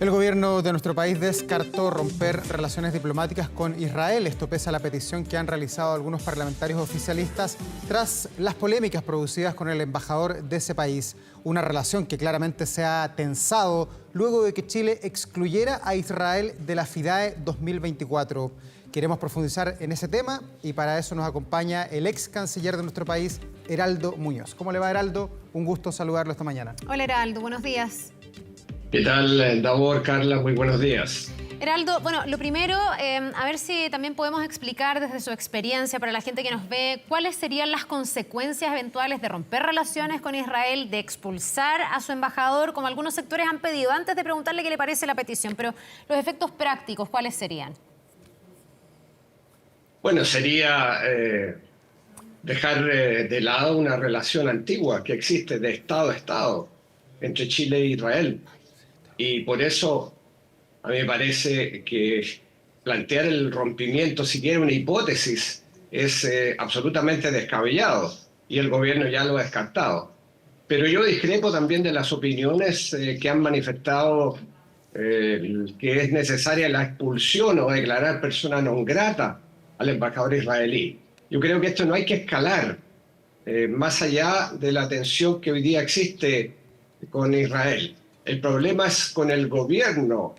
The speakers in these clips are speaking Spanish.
El gobierno de nuestro país descartó romper relaciones diplomáticas con Israel. Esto pese a la petición que han realizado algunos parlamentarios oficialistas tras las polémicas producidas con el embajador de ese país. Una relación que claramente se ha tensado luego de que Chile excluyera a Israel de la FIDAE 2024. Queremos profundizar en ese tema y para eso nos acompaña el ex canciller de nuestro país, Heraldo Muñoz. ¿Cómo le va, Heraldo? Un gusto saludarlo esta mañana. Hola, Heraldo. Buenos días. ¿Qué tal, Davor, Carla? Muy buenos días. Heraldo, bueno, lo primero, a ver si también podemos explicar desde su experiencia para la gente que nos ve, cuáles serían las consecuencias eventuales de romper relaciones con Israel, de expulsar a su embajador, como algunos sectores han pedido, antes de preguntarle qué le parece la petición, pero los efectos prácticos, ¿cuáles serían? Bueno, sería dejar de lado una relación antigua que existe de Estado a Estado entre Chile e Israel. Y por eso a mí me parece que plantear el rompimiento, siquiera una hipótesis, es absolutamente descabellado y el gobierno ya lo ha descartado. Pero yo discrepo también de las opiniones que han manifestado que es necesaria la expulsión o declarar persona non grata al embajador israelí. Yo creo que esto no hay que escalar más allá de la tensión que hoy día existe con Israel. El problema es con el gobierno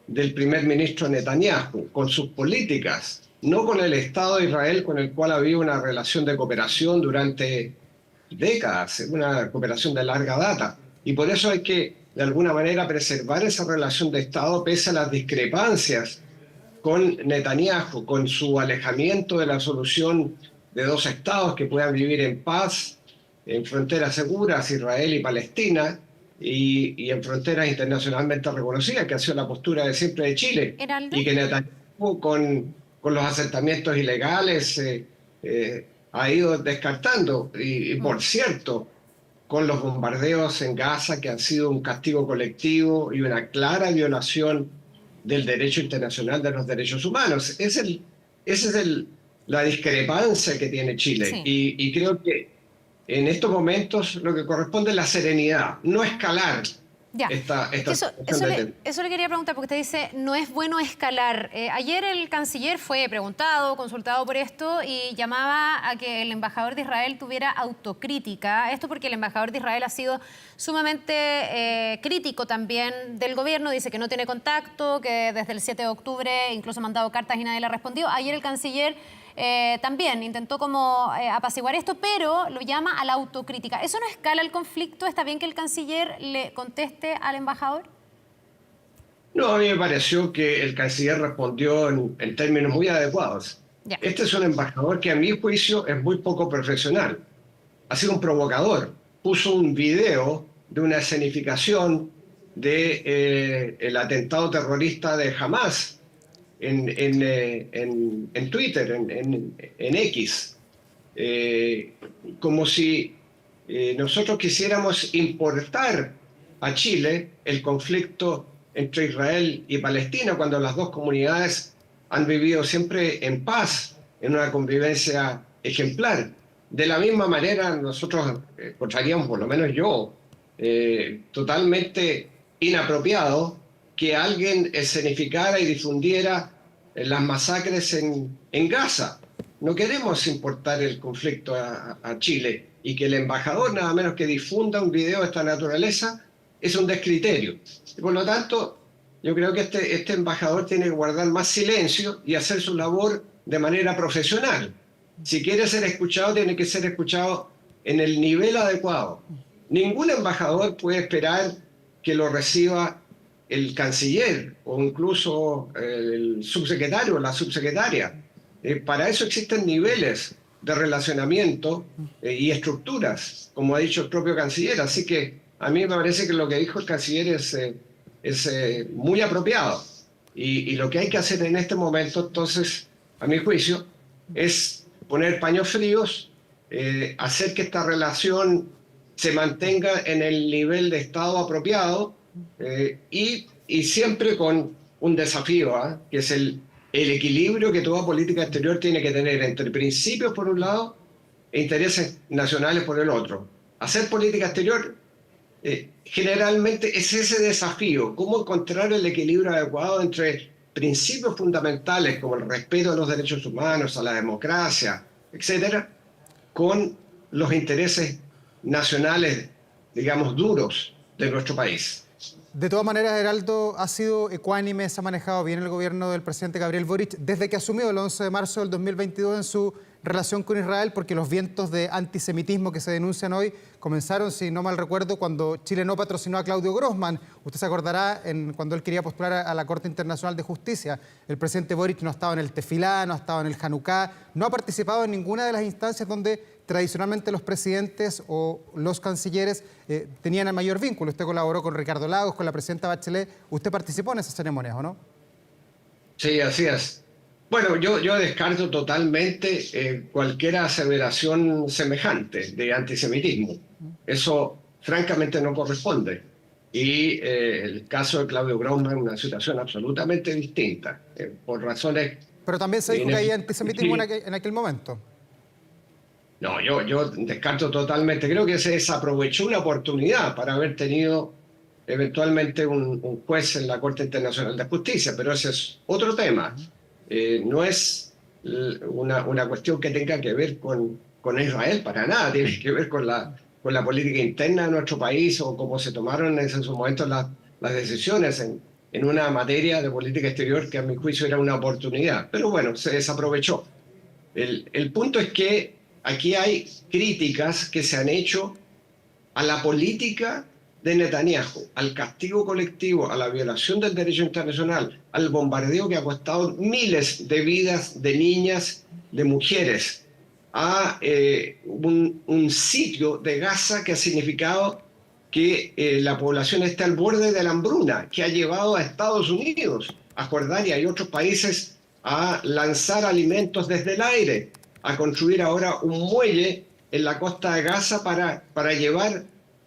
del primer ministro Netanyahu, con sus políticas, no con el Estado de Israel, con el cual había una relación de cooperación durante décadas, una cooperación de larga data. Y por eso hay que, de alguna manera, preservar esa relación de Estado pese a las discrepancias con Netanyahu, con su alejamiento de la solución de dos estados que puedan vivir en paz, en fronteras seguras, Israel y Palestina, y en fronteras internacionalmente reconocidas, que ha sido la postura de siempre de Chile. Heraldo. Y que Netanyahu, con los asentamientos ilegales, ha ido descartando. Y por cierto, con los bombardeos en Gaza, que han sido un castigo colectivo y una clara violación del derecho internacional de los derechos humanos. Esa es la discrepancia que tiene Chile. Sí. Y creo que en estos momentos lo que corresponde es la serenidad, no escalar. Ya. Eso le quería preguntar, porque usted dice, no es bueno escalar. Ayer el canciller fue preguntado, consultado por esto, y llamaba a que el embajador de Israel tuviera autocrítica. Esto porque el embajador de Israel ha sido sumamente crítico también del gobierno. Dice que no tiene contacto, que desde el 7 de octubre incluso ha mandado cartas y nadie le ha respondido. Ayer el canciller también intentó como apaciguar esto, pero lo llama a la autocrítica. ¿Eso no escala el conflicto? ¿Está bien que el canciller le conteste al embajador? No, a mí me pareció que el canciller respondió en términos muy adecuados. Ya. Este es un embajador que a mi juicio es muy poco profesional. Ha sido un provocador. Puso un video de una escenificación del atentado terrorista de Hamas en Twitter, en X, como si nosotros quisiéramos importar a Chile el conflicto entre Israel y Palestina, cuando las dos comunidades han vivido siempre en paz, en una convivencia ejemplar. De la misma manera, nosotros encontraríamos, por lo menos yo, totalmente inapropiado que alguien escenificara y difundiera las masacres en Gaza. No queremos importar el conflicto a Chile, y que el embajador nada menos que difunda un video de esta naturaleza es un descriterio. Y por lo tanto, yo creo que este embajador tiene que guardar más silencio y hacer su labor de manera profesional. Si quiere ser escuchado, tiene que ser escuchado en el nivel adecuado. Ningún embajador puede esperar que lo reciba el canciller o incluso el subsecretario o la subsecretaria. Para eso existen niveles de relacionamiento y estructuras, como ha dicho el propio canciller. Así que a mí me parece que lo que dijo el canciller es muy apropiado. Y lo que hay que hacer en este momento, entonces, a mi juicio, es poner paños fríos, hacer que esta relación se mantenga en el nivel de Estado apropiado, y siempre con un desafío, que es el equilibrio que toda política exterior tiene que tener entre principios por un lado e intereses nacionales por el otro. Hacer política exterior generalmente es ese desafío, cómo encontrar el equilibrio adecuado entre principios fundamentales como el respeto a los derechos humanos, a la democracia, etcétera, con los intereses nacionales, digamos, duros de nuestro país. De todas maneras, Heraldo, ha sido ecuánime, se ha manejado bien el gobierno del presidente Gabriel Boric desde que asumió el 11 de marzo del 2022 en su relación con Israel, porque los vientos de antisemitismo que se denuncian hoy comenzaron, si no mal recuerdo, cuando Chile no patrocinó a Claudio Grossman. Usted se acordará cuando él quería postular a la Corte Internacional de Justicia. El presidente Boric no ha estado en el Tefilá, no ha estado en el Hanukká, no ha participado en ninguna de las instancias donde tradicionalmente los presidentes o los cancilleres tenían el mayor vínculo. Usted colaboró con Ricardo Lagos, con la presidenta Bachelet. ¿Usted participó en esas ceremonias o no? Sí, así es. Bueno, yo descarto totalmente cualquier aseveración semejante de antisemitismo. Eso francamente no corresponde. Y el caso de Claudio Grossman es una situación absolutamente distinta, por razones... Pero también se dijo que había antisemitismo en aquel momento. No, yo descarto totalmente. Creo que se desaprovechó una oportunidad para haber tenido eventualmente un juez en la Corte Internacional de Justicia, pero ese es otro tema. No es una cuestión que tenga que ver con Israel para nada, tiene que ver con la política interna de nuestro país o cómo se tomaron en esos momentos las decisiones en una materia de política exterior que a mi juicio era una oportunidad. Pero bueno, se desaprovechó. El punto es que aquí hay críticas que se han hecho a la política de Netanyahu, al castigo colectivo, a la violación del derecho internacional, al bombardeo que ha costado miles de vidas de niñas, de mujeres, a un sitio de Gaza que ha significado que la población está al borde de la hambruna, que ha llevado a Estados Unidos, a Jordania y otros países a lanzar alimentos desde el aire, a construir ahora un muelle en la costa de Gaza para llevar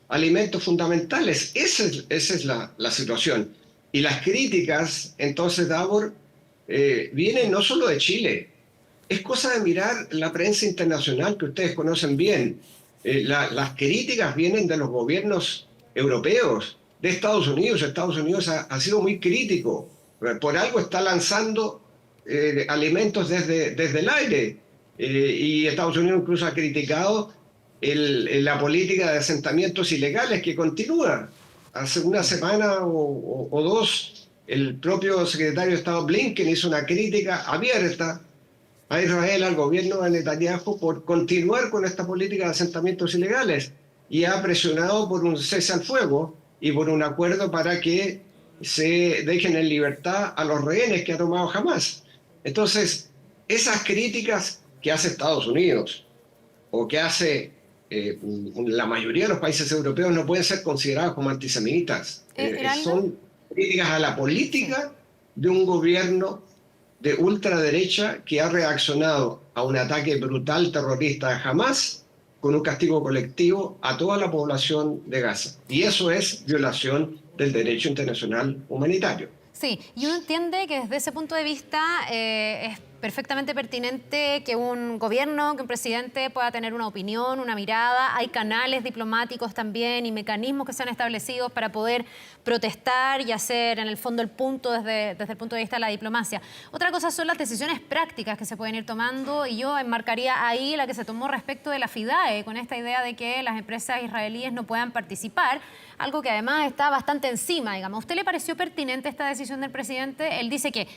alimentos fundamentales. Esa es la situación. Y las críticas, entonces, Davor, vienen no solo de Chile. Es cosa de mirar la prensa internacional que ustedes conocen bien. Las críticas vienen de los gobiernos europeos, de Estados Unidos. Estados Unidos ha sido muy crítico. Por algo está lanzando alimentos desde el aire. Y Estados Unidos incluso ha criticado la política de asentamientos ilegales que continúa. Hace una semana o dos, el propio secretario de Estado Blinken hizo una crítica abierta a Israel, al gobierno de Netanyahu, por continuar con esta política de asentamientos ilegales, y ha presionado por un cese al fuego y por un acuerdo para que se dejen en libertad a los rehenes que ha tomado Hamás. Entonces, esas críticas que hace Estados Unidos o que hace la mayoría de los países europeos no pueden ser consideradas como antisemitas. Son críticas a la política de un gobierno de ultraderecha que ha reaccionado a un ataque brutal terrorista de Hamás con un castigo colectivo a toda la población de Gaza. Y eso es violación del derecho internacional humanitario. Sí, y uno entiende que desde ese punto de vista es perfectamente pertinente que un gobierno, que un presidente pueda tener una opinión, una mirada. Hay canales diplomáticos también y mecanismos que se han establecido para poder protestar y hacer en el fondo el punto desde el punto de vista de la diplomacia. Otra cosa son las decisiones prácticas que se pueden ir tomando, y yo enmarcaría ahí la que se tomó respecto de la FIDAE, con esta idea de que las empresas israelíes no puedan participar, algo que además está bastante encima, digamos. ¿A usted le pareció pertinente esta decisión del presidente? Él dice que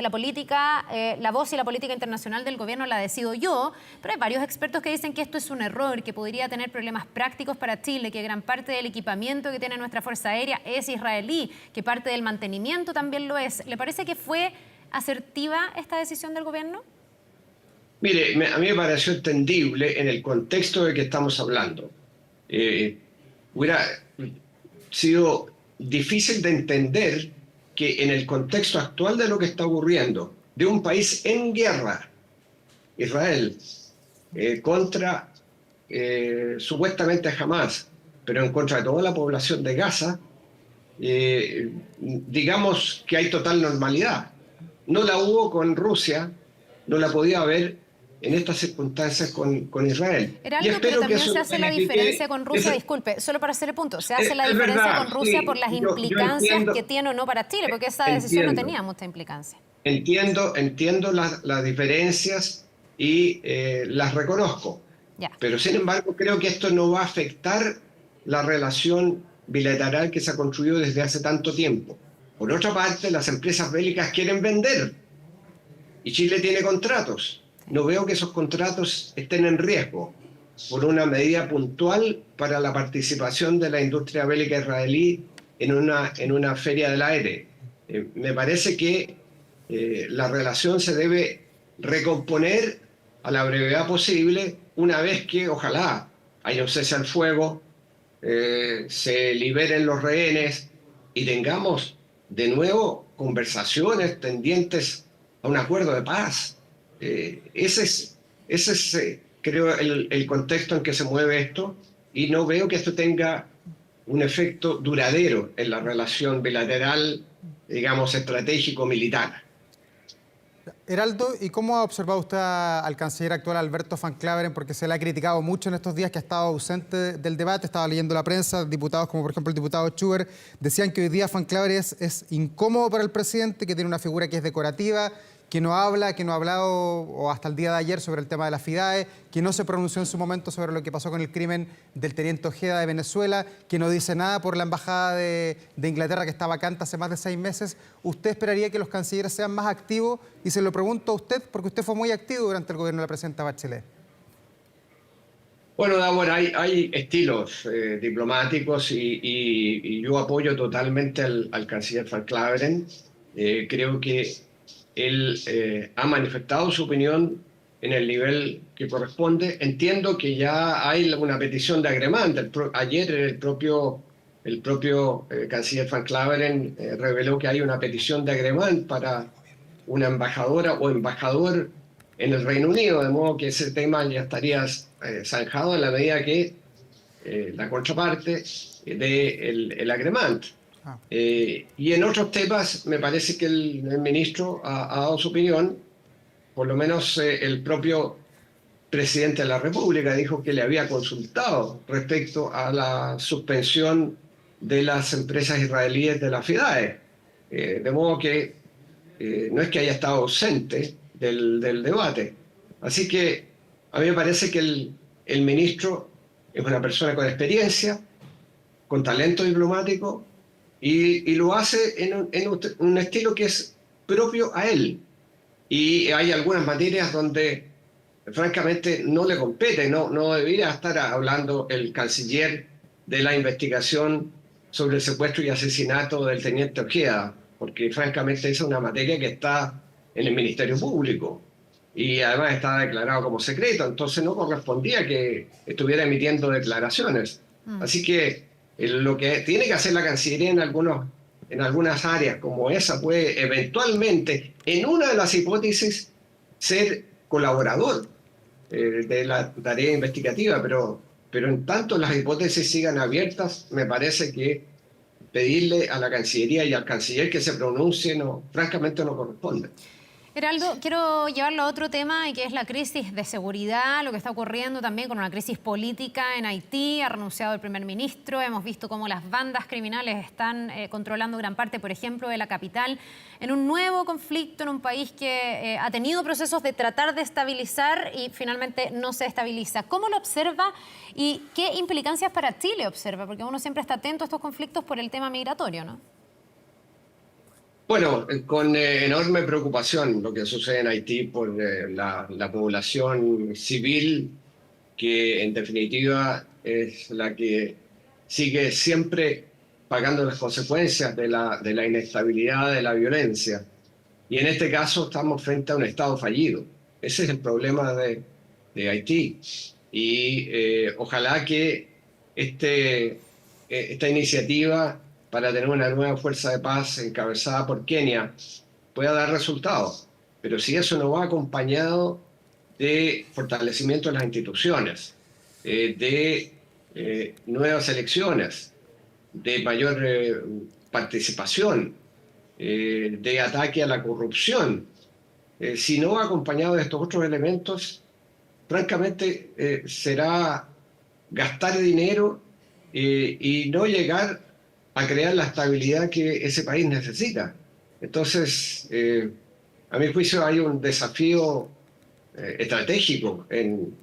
la política, la voz y la política internacional del gobierno la decido yo, pero hay varios expertos que dicen que esto es un error, que podría tener problemas prácticos para Chile, que gran parte del equipamiento que tiene nuestra Fuerza Aérea es israelí, que parte del mantenimiento también lo es. ¿Le parece que fue asertiva esta decisión del gobierno? Mire, a mí me pareció entendible en el contexto de que estamos hablando. Hubiera sido difícil de entender que en el contexto actual de lo que está ocurriendo, de un país en guerra, Israel, contra supuestamente Hamás, pero en contra de toda la población de Gaza, digamos que hay total normalidad. No la hubo con Rusia, no la podía haber en estas circunstancias con Israel. Heraldo, pero también se hace la diferencia con Rusia, disculpe, solo para hacer el punto, se hace la diferencia verdad, con Rusia sí, por las yo implicancias entiendo, que tiene o no para Chile, porque esa decisión no tenía mucha implicancia. Entiendo las diferencias y las reconozco, Ya. pero sin embargo creo que esto no va a afectar la relación bilateral que se ha construido desde hace tanto tiempo. Por otra parte, las empresas bélicas quieren vender y Chile tiene contratos. No veo que esos contratos estén en riesgo por una medida puntual para la participación de la industria bélica israelí en una feria del aire. Me parece que la relación se debe recomponer a la brevedad posible una vez que, ojalá, haya un cese al fuego, se liberen los rehenes y tengamos de nuevo conversaciones tendientes a un acuerdo de paz. Ese es creo, el contexto en que se mueve esto, y no veo que esto tenga un efecto duradero en la relación bilateral, digamos, estratégico-militar. Heraldo, ¿y cómo ha observado usted al canciller actual Alberto Van Claveren? Porque se le ha criticado mucho en estos días que ha estado ausente del debate. Estaba leyendo la prensa, diputados como por ejemplo el diputado Schubert decían que hoy día Van Claveren es incómodo para el presidente, que tiene una figura que es decorativa, que no habla, que no ha hablado o hasta el día de ayer sobre el tema de la FIDAE, que no se pronunció en su momento sobre lo que pasó con el crimen del teniente Ojeda de Venezuela, que no dice nada por la embajada de Inglaterra que está vacante hace más de 6 meses. ¿Usted esperaría que los cancilleres sean más activos? Y se lo pregunto a usted porque usted fue muy activo durante el gobierno de la presidenta Bachelet. Bueno, Davor, hay estilos diplomáticos y yo apoyo totalmente al canciller Van Claveren. Creo que él ha manifestado su opinión en el nivel que corresponde. Entiendo que ya hay una petición de agremante. Ayer el propio canciller Van Claveren reveló que hay una petición de agremante para una embajadora o embajador en el Reino Unido, de modo que ese tema ya estaría zanjado en la medida que la contraparte dé el agremante. Y en otros temas me parece que el ministro ha dado su opinión. Por lo menos el propio presidente de la República dijo que le había consultado respecto a la suspensión de las empresas israelíes de la FIDAE. De modo que no es que haya estado ausente del debate. Así que a mí me parece que el ministro es una persona con experiencia, con talento diplomático, y lo hace en un estilo que es propio a él. Y hay algunas materias donde francamente no le compete, no debería estar hablando el canciller de la investigación sobre el secuestro y asesinato del teniente Ojeda, porque francamente esa es una materia que está en el Ministerio Público y además está declarado como secreto, entonces no correspondía que estuviera emitiendo declaraciones. Así que lo que tiene que hacer la Cancillería en algunas áreas como esa puede eventualmente, en una de las hipótesis, ser colaborador de la tarea investigativa, pero en tanto las hipótesis sigan abiertas, me parece que pedirle a la Cancillería y al canciller que se pronuncie, francamente no corresponde. Heraldo, quiero llevarlo a otro tema, y que es la crisis de seguridad, lo que está ocurriendo también con una crisis política en Haití. Ha renunciado el primer ministro, hemos visto cómo las bandas criminales están controlando gran parte, por ejemplo, de la capital, en un nuevo conflicto en un país que ha tenido procesos de tratar de estabilizar y finalmente no se estabiliza. ¿Cómo lo observa y qué implicancias para Chile observa? Porque uno siempre está atento a estos conflictos por el tema migratorio, ¿no? Bueno, con enorme preocupación lo que sucede en Haití por la población civil, que en definitiva es la que sigue siempre pagando las consecuencias de la inestabilidad, de la violencia. Y en este caso estamos frente a un Estado fallido. Ese es el problema de Haití. Y ojalá que esta iniciativa para tener una nueva fuerza de paz encabezada por Kenia pueda dar resultados. Pero si eso no va acompañado de fortalecimiento de las instituciones, de nuevas elecciones, de mayor participación, de ataque a la corrupción, si no va acompañado de estos otros elementos, francamente, será gastar dinero y no llegar a crear la estabilidad que ese país necesita. Entonces, a mi juicio hay un desafío estratégico en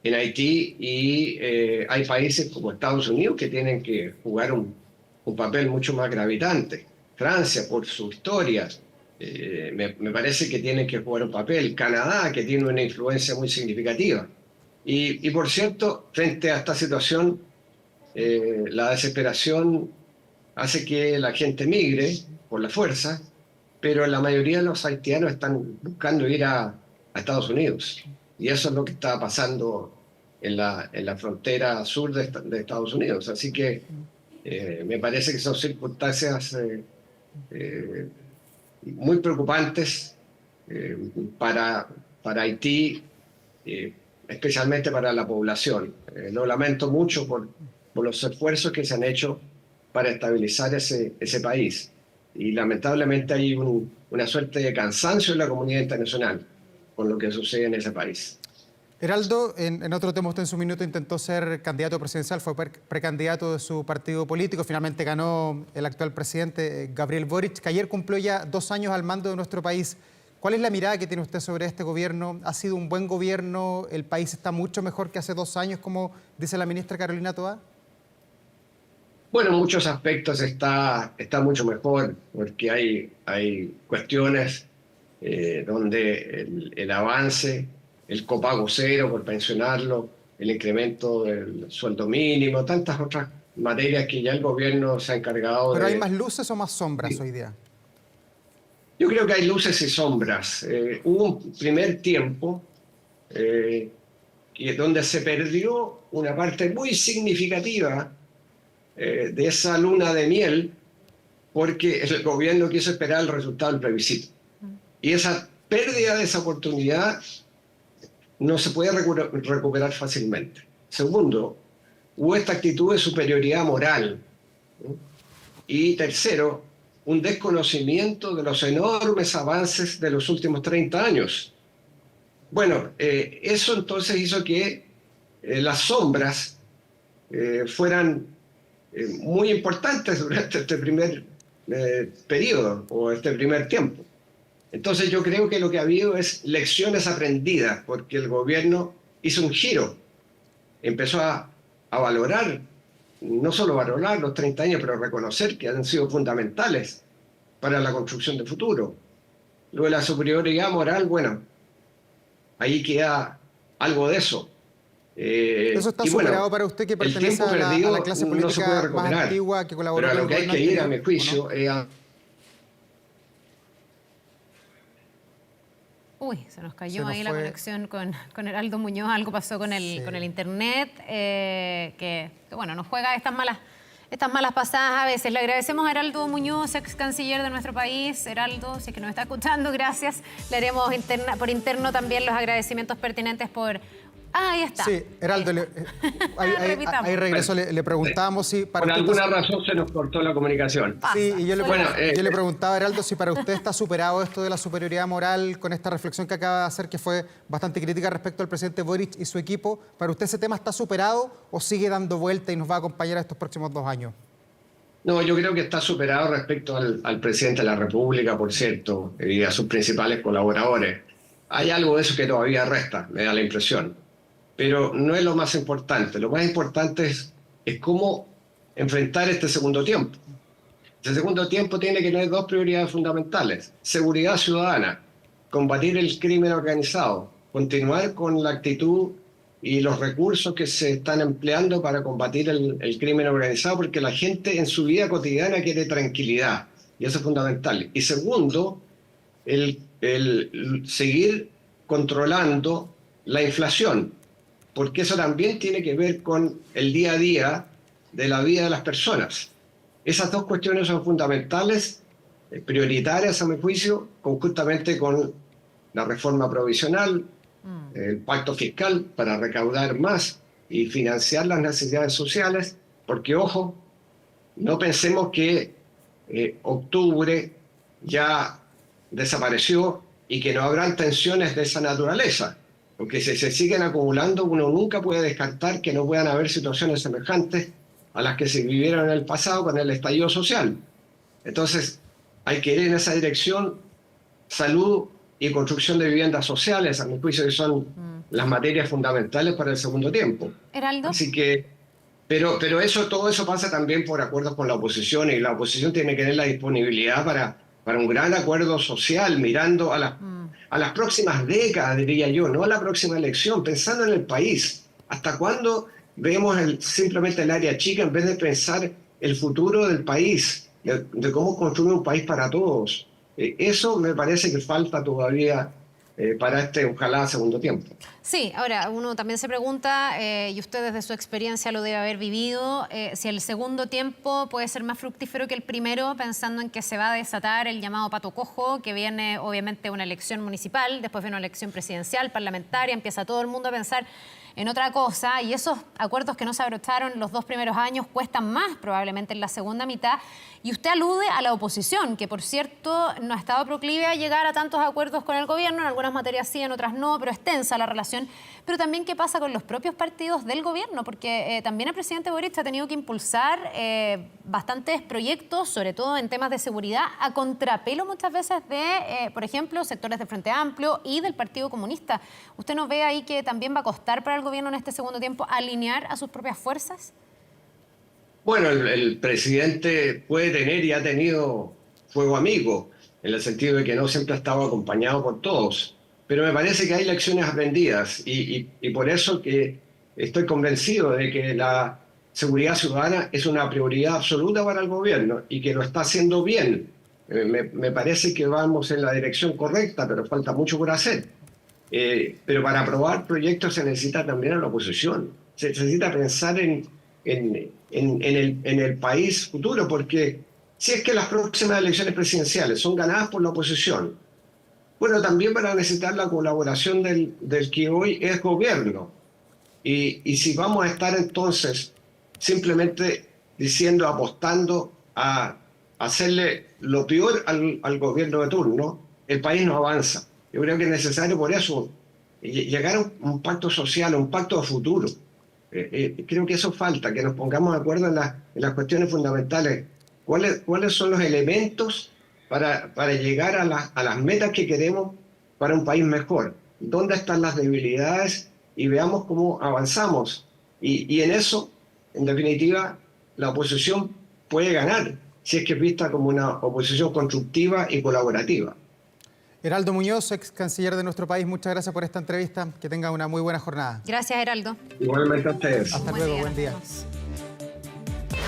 Haití y hay países como Estados Unidos que tienen que jugar un papel mucho más gravitante. Francia, por su historia, me parece que tiene que jugar un papel. Canadá, que tiene una influencia muy significativa. Y por cierto, frente a esta situación, la desesperación hace que la gente migre por la fuerza, pero la mayoría de los haitianos están buscando ir a Estados Unidos. Y eso es lo que está pasando en la frontera sur de Estados Unidos. Así que me parece que son circunstancias muy preocupantes para Haití, especialmente para la población. Lo lamento mucho por los esfuerzos que se han hecho para estabilizar ese país. Y lamentablemente hay una suerte de cansancio en la comunidad internacional con lo que sucede en ese país. Heraldo, en otro tema, usted en su minuto intentó ser candidato presidencial, fue precandidato de su partido político, finalmente ganó el actual presidente Gabriel Boric, que ayer cumplió ya 2 años al mando de nuestro país. ¿Cuál es la mirada que tiene usted sobre este gobierno? ¿Ha sido un buen gobierno? ¿El país está mucho mejor que hace 2 años, como dice la ministra Carolina Toá? Bueno, en muchos aspectos está mucho mejor, porque hay cuestiones donde el avance, el copago cero por pensionarlo, el incremento del sueldo mínimo, tantas otras materias que ya el gobierno se ha encargado. ¿Pero hay más luces o más sombras hoy día? Yo creo que hay luces y sombras. Hubo un primer tiempo donde se perdió una parte muy significativa de esa luna de miel, porque el gobierno quiso esperar el resultado del plebiscito. Y esa pérdida de esa oportunidad no se puede recuperar fácilmente. Segundo, hubo esta actitud de superioridad moral. Y tercero, un desconocimiento de los enormes avances de los últimos 30 años. Bueno, eso entonces hizo que las sombras fueran muy importantes durante este primer periodo o este primer tiempo. Entonces yo creo que lo que ha habido es lecciones aprendidas, porque el gobierno hizo un giro, empezó a valorar, no solo valorar los 30 años, pero reconocer que han sido fundamentales para la construcción del futuro. Lo de la superioridad moral, bueno, ahí queda algo de eso. ¿Eso está superado para usted, que pertenece a la clase política más antigua que colaboró con el gobierno anterior? Pero a lo que hay que ir, a mi juicio, es a... Uy, se nos cayó ahí la conexión con Heraldo Muñoz, algo pasó con el internet, que bueno, nos juega estas malas pasadas a veces. Le agradecemos a Heraldo Muñoz, ex canciller de nuestro país. Heraldo, si es que nos está escuchando, gracias. Le haremos por interno también los agradecimientos pertinentes por... ahí está. Sí, Heraldo, ahí regresó, le preguntábamos si... Por alguna razón se nos cortó la comunicación. Sí, y yo le preguntaba a Heraldo si para usted está superado esto de la superioridad moral con esta reflexión que acaba de hacer, que fue bastante crítica respecto al presidente Boric y su equipo. ¿Para usted ese tema está superado o sigue dando vuelta y nos va a acompañar estos próximos 2 años? No, yo creo que está superado respecto al presidente de la República, por cierto, y a sus principales colaboradores. Hay algo de eso que todavía resta, me da la impresión. Pero no es lo más importante. Lo más importante es cómo enfrentar este segundo tiempo. Este segundo tiempo tiene que tener 2 prioridades fundamentales. Seguridad ciudadana, combatir el crimen organizado, continuar con la actitud y los recursos que se están empleando para combatir el crimen organizado, porque la gente en su vida cotidiana quiere tranquilidad, y eso es fundamental. Y segundo, el seguir controlando la inflación, porque eso también tiene que ver con el día a día de la vida de las personas. Esas 2 cuestiones son fundamentales, prioritarias a mi juicio, conjuntamente con la reforma provisional, el pacto fiscal para recaudar más y financiar las necesidades sociales, porque, ojo, no pensemos que octubre ya desapareció y que no habrán tensiones de esa naturaleza. porque si se siguen acumulando, uno nunca puede descartar que no puedan haber situaciones semejantes a las que se vivieron en el pasado con el estallido social. Entonces, hay que ir en esa dirección. Salud y construcción de viviendas sociales, a mi juicio, que son las materias fundamentales para el segundo tiempo. Heraldo. Así que, pero todo eso pasa también por acuerdos con la oposición, y la oposición tiene que tener la disponibilidad para un gran acuerdo social, mirando a las próximas décadas, diría yo, no a la próxima elección, pensando en el país. ¿Hasta cuándo vemos simplemente el área chica en vez de pensar el futuro del país, de cómo construir un país para todos? Eso me parece que falta todavía para este, ojalá, segundo tiempo. Sí, ahora uno también se pregunta, y usted desde su experiencia lo debe haber vivido, si el segundo tiempo puede ser más fructífero que el primero, pensando en que se va a desatar el llamado pato cojo, que viene obviamente una elección municipal, después viene una elección presidencial, parlamentaria, empieza todo el mundo a pensar en otra cosa, y esos acuerdos que no se abrocharon los 2 primeros años cuestan más probablemente en la segunda mitad. Y usted alude a la oposición, que por cierto no ha estado proclive a llegar a tantos acuerdos con el gobierno, en algunas materias sí, en otras no, pero es tensa la relación. Pero también qué pasa con los propios partidos del gobierno, porque también el presidente Boric ha tenido que impulsar bastantes proyectos, sobre todo en temas de seguridad, a contrapelo muchas veces de, por ejemplo, sectores del Frente Amplio y del Partido Comunista. ¿Usted no ve ahí que también va a costar para el gobierno en este segundo tiempo alinear a sus propias fuerzas? Bueno, el presidente puede tener y ha tenido fuego amigo, en el sentido de que no siempre ha estado acompañado por todos. Pero me parece que hay lecciones aprendidas, y por eso que estoy convencido de que la seguridad ciudadana es una prioridad absoluta para el gobierno y que lo está haciendo bien. Me parece que vamos en la dirección correcta, pero falta mucho por hacer. Pero para aprobar proyectos se necesita también a la oposición. Se necesita pensar en el país futuro, porque si es que las próximas elecciones presidenciales son ganadas por la oposición, bueno, también van a necesitar la colaboración del que hoy es gobierno. Y si vamos a estar entonces simplemente diciendo, apostando a hacerle lo peor al gobierno de turno, el país no avanza. Yo creo que es necesario por eso llegar a un pacto social, un pacto de futuro. Creo que eso falta, que nos pongamos de acuerdo en las cuestiones fundamentales. ¿Cuáles son los elementos para llegar a las metas que queremos para un país mejor? ¿Dónde están las debilidades? Y veamos cómo avanzamos. Y en eso, en definitiva, la oposición puede ganar, si es que es vista como una oposición constructiva y colaborativa. Heraldo Muñoz, ex canciller de nuestro país, muchas gracias por esta entrevista. Que tenga una muy buena jornada. Gracias, Heraldo. Igualmente a ustedes. Hasta luego, buen día.